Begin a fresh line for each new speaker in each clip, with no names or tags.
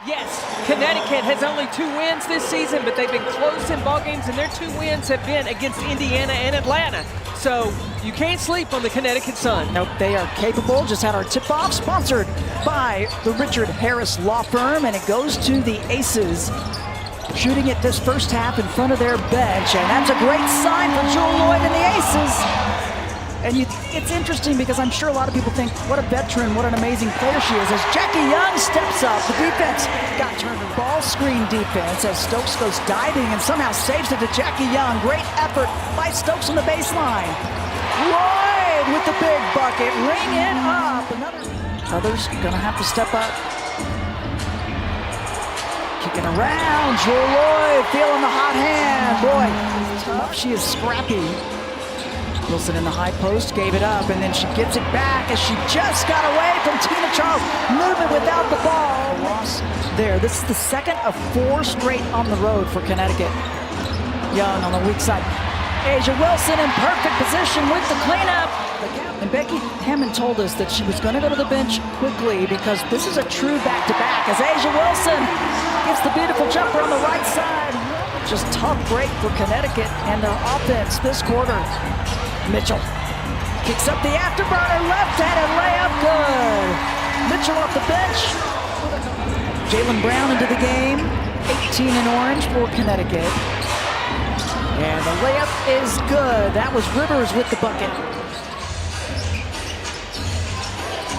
Yes, Connecticut has only 2 wins this season, but they've been close in ball games, and their 2 wins have been against Indiana and Atlanta. So you can't sleep on the Connecticut Sun.
Nope, they are capable. Just had our tip-off, sponsored by the Richard Harris Law Firm, and it goes to the Aces. Shooting it this first half in front of their bench, and that's a great sign for Jewel Lloyd and the Aces. And it's interesting because I'm sure a lot of people think, what a veteran, what an amazing player she is. As Jackie Young steps up, the defense got turned to ball screen defense as Stokes goes diving and somehow saves it to Jackie Young. Great effort by Stokes on the baseline. Lloyd with the big bucket, ring it up. Others gonna have to step up. Kicking around, Jewel Lloyd feeling the hot hand. Boy, she is scrappy. Wilson in the high post, gave it up, and then she gives it back as she just got away from Tina Charles. Movement without the ball. Loss there. This is the second of 4 straight on the road for Connecticut. Young on the weak side. Asia Wilson in perfect position with the cleanup. And Becky Hammond told us that she was going to go to the bench quickly because this is a true back-to-back as Asia Wilson gets the beautiful jumper on the right side. Just tough break for Connecticut and their offense this quarter. Mitchell kicks up the afterburner, left-handed layup, good. Mitchell off the bench. Jaylen Brown into the game, 18 in orange for Connecticut. And the layup is good. That was Rivers with the bucket.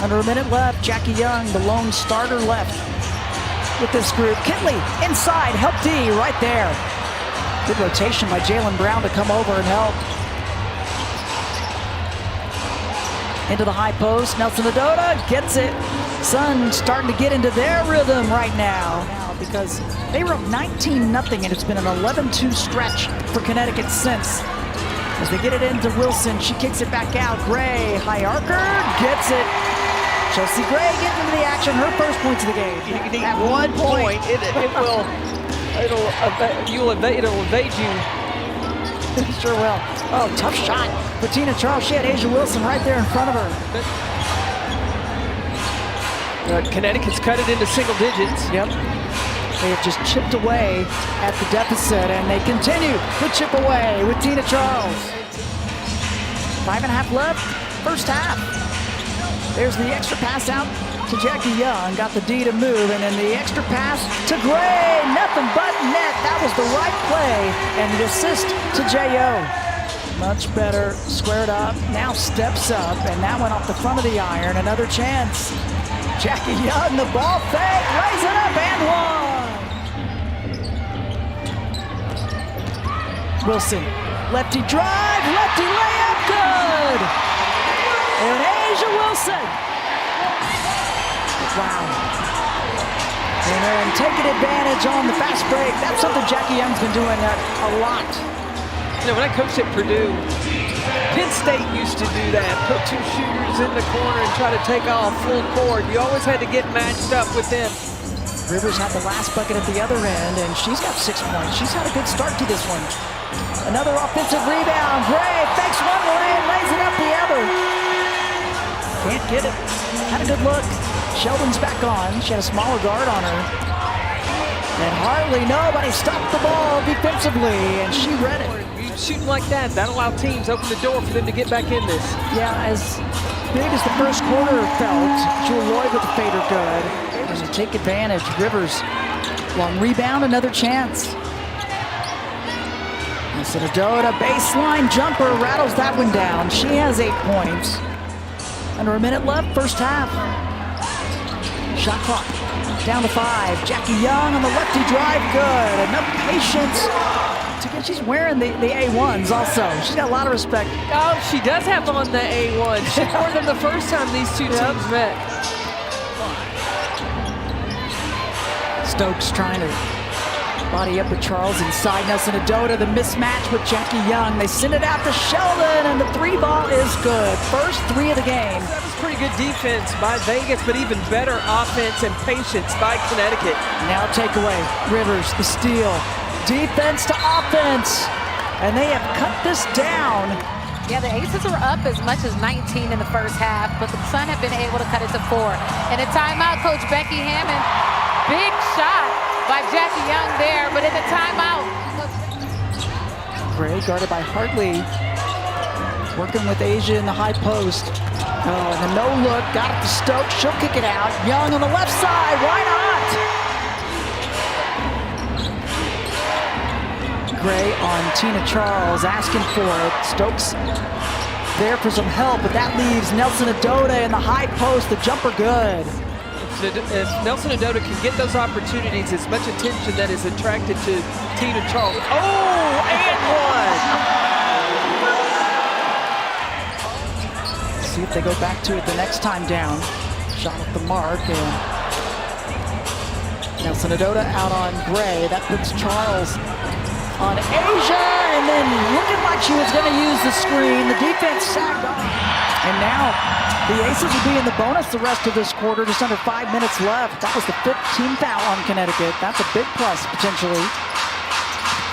Under a minute left, Jackie Young, the lone starter left with this group. Kinley inside, help D right there. Good rotation by Jaylen Brown to come over and help. Into the high post, Nelson Adota gets it. Suns starting to get into their rhythm right now because they were up 19-0 and it's been an 11-2 stretch for Connecticut since. As they get it into Wilson, she kicks it back out. Gray, high archer, gets it. Chelsea Gray getting into the action, her first points of the game.
You need at 1 point, it'll evade you.
Sure will. Oh, tough shot for Tina Charles. She had Asia Wilson right there in front of her.
Connecticut's cut it into single digits.
Yep. They have just chipped away at the deficit, and they continue to chip away with Tina Charles. 5.5 left, first half. There's the extra pass out to Jackie Young. Got the D to move, and then the extra pass to Gray. Nothing but net. That was the right play, and the assist to J.O. Much better, squared up, now steps up, and that went off the front of the iron. Another chance. Jackie Young, the ball fake, lays it up and one. Wilson, lefty drive, lefty layup, good. And Asia Wilson. Wow. And then taking advantage on the fast break. That's something Jackie Young's been doing a lot.
You know, when I coached at Purdue, Penn State used to do that. Put 2 shooters in the corner and try to take off full court. You always had to get matched up with them.
Rivers had the last bucket at the other end, and she's got 6 points. She's had a good start to this one. Another offensive rebound. Gray fakes one way and lays it up the other. Can't get it. Had a good look. Sheldon's back on. She had a smaller guard on her. And hardly nobody stopped the ball defensively, and she read it.
Shooting like that, that'll allow teams open the door for them to get back in this.
Yeah, as big as the first quarter felt, Jewel Lloyd with the fader good. There's a take advantage. Rivers, long rebound, another chance. Adota, baseline jumper, rattles that one down. She has 8 points. Under a minute left, first half. Shot clock down to 5. Jackie Young on the lefty drive, good. Enough patience. She's wearing the A1s also. She's got a lot of respect.
Oh, she does have on the A1. She wore them the first time these 2 teams met.
Stokes trying to body up with Charles inside. Nelson Adota, the mismatch with Jackie Young. They send it out to Sheldon, and the 3 ball is good. First 3 of the game.
That was pretty good defense by Vegas, but even better offense and patience by Connecticut.
Now takeaway. Rivers, the steal. Defense to offense, and they have cut this down.
Yeah, the Aces were up as much as 19 in the first half, but the Sun have been able to cut it to 4. And a timeout, Coach Becky Hammond Big shot by Jackie Young there, but in the timeout.
Gray guarded by Hartley. Working with Asia in the high post. Oh, and the no look, got it to Stokes. She'll kick it out. Young on the left side, why not? Gray on Tina Charles, asking for it. Stokes there for some help, but that leaves Nelson Adota in the high post. The jumper good.
If Nelson Adota can get those opportunities, as much attention that is attracted to Tina Charles. Oh, and one!
See if they go back to it the next time down. Shot at the mark, and Nelson Adota out on Gray. That puts Charles on Asia, and then looking like she was going to use the screen. The defense sagged off. And now the Aces will be in the bonus the rest of this quarter, just under 5 minutes left. That was the 15th foul on Connecticut. That's a big plus, potentially.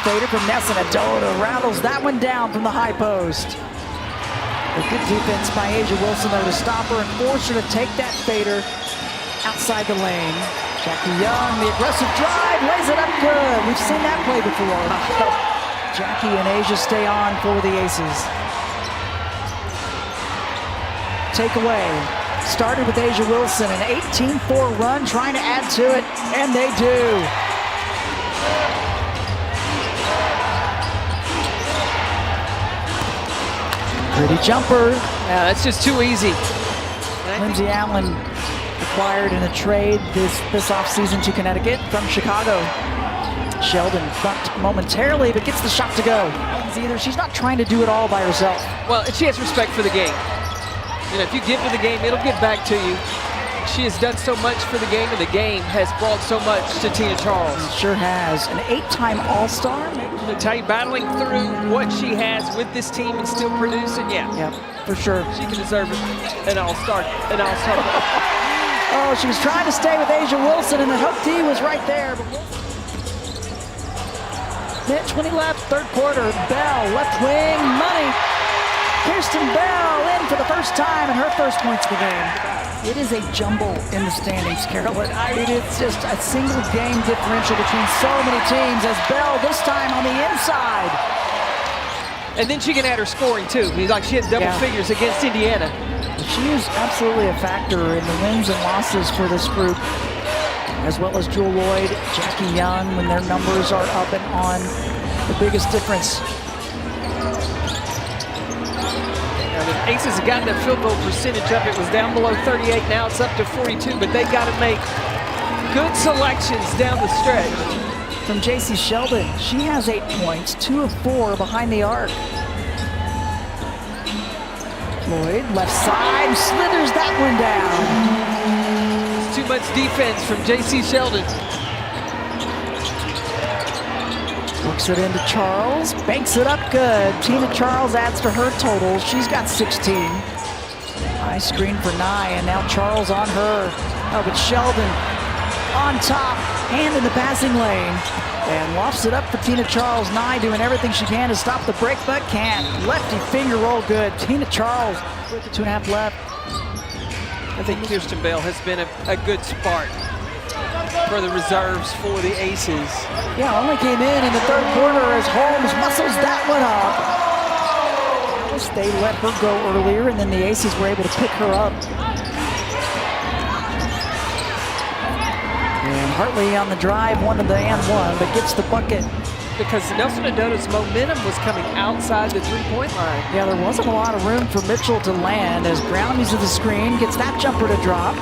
Fader from Nelson Adota rattles that one down from the high post. A good defense by Asia Wilson, though, to stop her and force her to take that fader outside the lane. Jackie Young, the aggressive drive, lays it up good. We've seen that play before. Jackie and Asia stay on for the Aces. Takeaway. Started with Asia Wilson, an 18-4 run, trying to add to it, and they do. Pretty jumper.
Yeah, that's just too easy.
Lindsay Allen acquired in a trade this offseason to Connecticut from Chicago. Sheldon bumped momentarily, but gets the shot to go. Either she's not trying to do it all by herself.
Well, she has respect for the game. You know, if you give to the game, it'll give back to you. She has done so much for the game, and the game has brought so much to Tina Charles.
It sure has. An 8-time All-Star.
I tell you, battling through what she has with this team and still producing, yeah.
Yep, for sure.
She can deserve an All-Star.
Oh, she was trying to stay with Asia Wilson, and the hook D was right there. Minute 20 left, third quarter. Bell, left wing, money. Kirsten Bell in for the first time and her first points of the game. It is a jumble in the standings, Carolyn. It is just a single game differential between so many teams as Bell this time on the inside.
And then she can add her scoring too. Like she had double figures against Indiana.
She is absolutely a factor in the wins and losses for this group, as well as Jewel Lloyd, Jackie Young, when their numbers are up and on. The biggest difference.
The Aces have gotten the field goal percentage up. It was down below 38. Now it's up to 42, but they got to make good selections down the stretch.
From J.C. Sheldon, she has 8 points, 2 of 4 behind the arc. Lloyd, left side, slithers that one down.
It's too much defense from J.C. Sheldon.
Works it into Charles, banks it up good. Tina Charles adds to her total. She's got 16. High screen for Nye, and now Charles on her. Oh, but Sheldon on top, hand in the passing lane. And lofts it up for Tina Charles. Nye doing everything she can to stop the break, but can't. Lefty finger roll good. Tina Charles with the 2.5 left.
I think Kirsten Bell has been a good spark for the reserves for the Aces.
Yeah, only came in the third quarter as Holmes muscles that one up. They let her go earlier, and then the Aces were able to pick her up. And Hartley on the drive, wanted the and one, but gets the bucket.
Because Nelson Adota's momentum was coming outside the three-point line.
Yeah, there wasn't a lot of room for Mitchell to land as Brown uses the screen, gets that jumper to drop.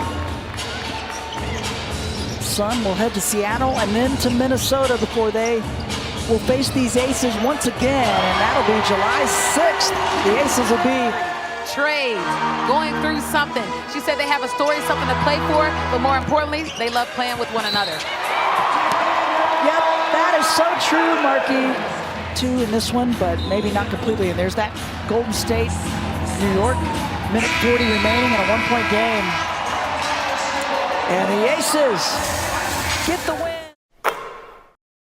Sun will head to Seattle and then to Minnesota before they will face these Aces once again, and that'll be July 6th. The Aces will be
trade, going through something. She said they have a story, something to play for, but more importantly, they love playing with one another.
Yep, that is so true, Marky. 2 in this one, but maybe not completely. And there's that Golden State, New York, minute 40 remaining in a 1-point game. And the Aces get the win.